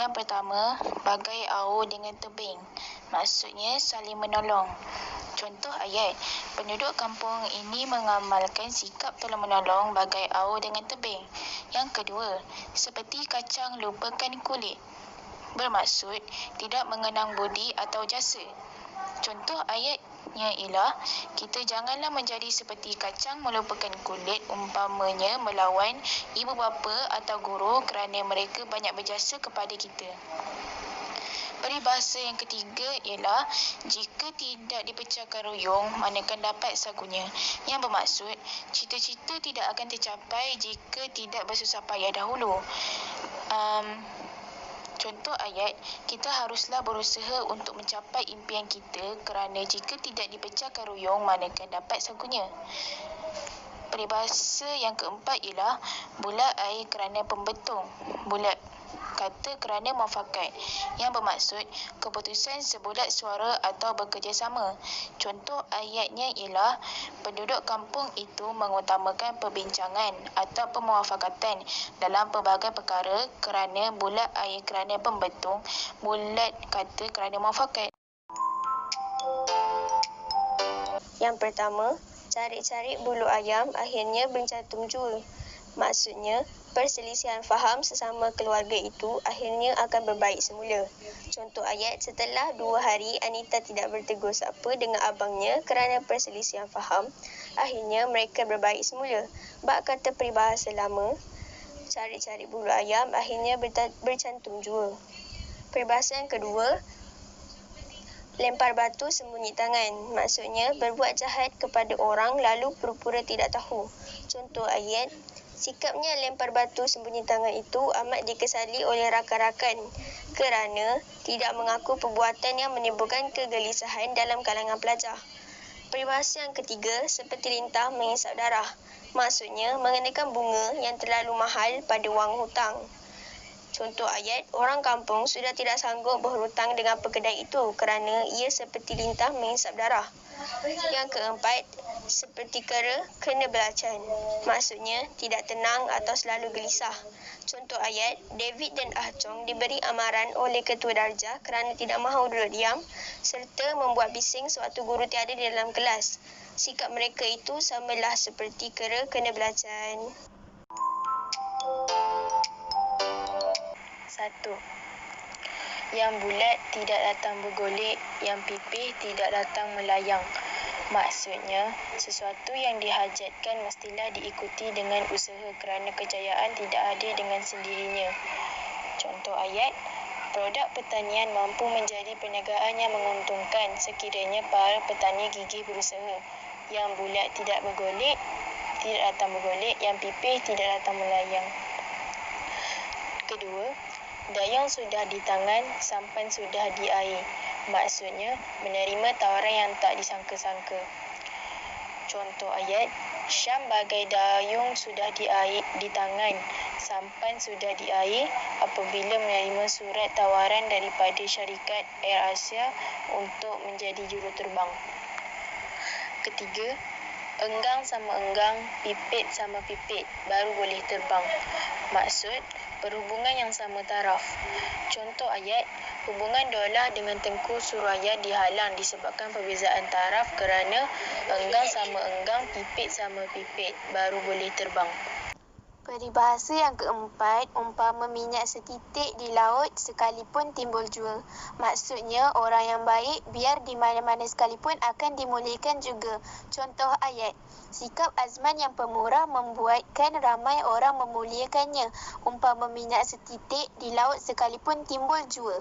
Yang pertama, bagai au dengan tebing. Maksudnya saling menolong. Contoh ayat, penduduk kampung ini mengamalkan sikap tolong-menolong bagai au dengan tebing. Yang kedua, seperti kacang lupakan kulit. Bermaksud, tidak mengenang budi atau jasa. Contoh ayatnya ialah, kita janganlah menjadi seperti kacang melupakan kulit, umpamanya melawan ibu bapa atau guru kerana mereka banyak berjasa kepada kita. Peribahasa yang ketiga ialah, jika tidak dipecahkan ruyung, manakan dapat sagunya. Yang bermaksud, cita-cita tidak akan tercapai jika tidak bersusah payah dahulu. Contoh ayat, kita haruslah berusaha untuk mencapai impian kita kerana jika tidak dipecahkan ruyung, manakan dapat sagunya. Peribahasa yang keempat ialah, bulat air kerana pembetung, bulat kata kerana muafakat. Yang bermaksud, keputusan sebulat suara atau bekerjasama. Contoh ayatnya ialah, penduduk kampung itu mengutamakan perbincangan atau pemuafakatan dalam pelbagai perkara kerana bulat air kerana pembetung, bulat kata kerana muafakat. Yang pertama, cari-cari bulu ayam akhirnya bercantum jua. Maksudnya, perselisihan faham sesama keluarga itu akhirnya akan berbaik semula. Contoh ayat, setelah 2 hari Anita tidak bertegur sapa dengan abangnya kerana perselisihan faham, akhirnya mereka berbaik semula. Bak kata peribahasa lama, cari-cari bulu ayam akhirnya bercantum jua. Peribahasa yang kedua, lempar batu sembunyi tangan. Maksudnya, berbuat jahat kepada orang lalu pura-pura tidak tahu. Contoh ayat, sikapnya lempar batu sembunyi tangan itu amat dikesali oleh rakan-rakan kerana tidak mengaku perbuatan yang menimbulkan kegelisahan dalam kalangan pelajar. Peribahasa yang ketiga, seperti lintah mengisap darah. Maksudnya, mengenakan bunga yang terlalu mahal pada wang hutang. Contoh ayat, orang kampung sudah tidak sanggup berhutang dengan pekedai itu kerana ia seperti lintah mengisap darah. Yang keempat, seperti kera kena belacan. Maksudnya, tidak tenang atau selalu gelisah. Contoh ayat, David dan Ah Chong diberi amaran oleh ketua darjah kerana tidak mahu duduk diam serta membuat bising sewaktu guru tiada di dalam kelas. Sikap mereka itu samalah seperti kera kena belacan. 1. Yang bulat tidak datang bergolek, yang pipih tidak datang melayang. Maksudnya, sesuatu yang dihajatkan mestilah diikuti dengan usaha kerana kejayaan tidak hadir dengan sendirinya. Contoh ayat, produk pertanian mampu menjadi perniagaan yang menguntungkan sekiranya para petani gigih berusaha. Yang bulat tidak bergolek, tidak datang bergolek, yang pipih tidak datang melayang. Kedua, dayang sudah di tangan, sampan sudah di air. Maksudnya, menerima tawaran yang tak disangka-sangka. Contoh ayat, Syam bagai dayung sudah di tangan, sampan sudah di air apabila menerima surat tawaran daripada syarikat AirAsia untuk menjadi juruterbang. Ketiga, enggang sama enggang, pipit sama pipit, baru boleh terbang. Maksud, berhubungan yang sama taraf. Contoh ayat, hubungan Daulah dengan Tengku Suraya dihalang disebabkan perbezaan taraf kerana enggang sama enggang, pipit sama pipit, baru boleh terbang. Peribahasa yang keempat, umpama minyak setitik di laut sekalipun timbul jua. Maksudnya, orang yang baik biar di mana-mana sekalipun akan dimuliakan juga. Contoh ayat, sikap Azman yang pemurah membuatkan ramai orang memuliakannya. Umpama minyak setitik di laut sekalipun timbul jua.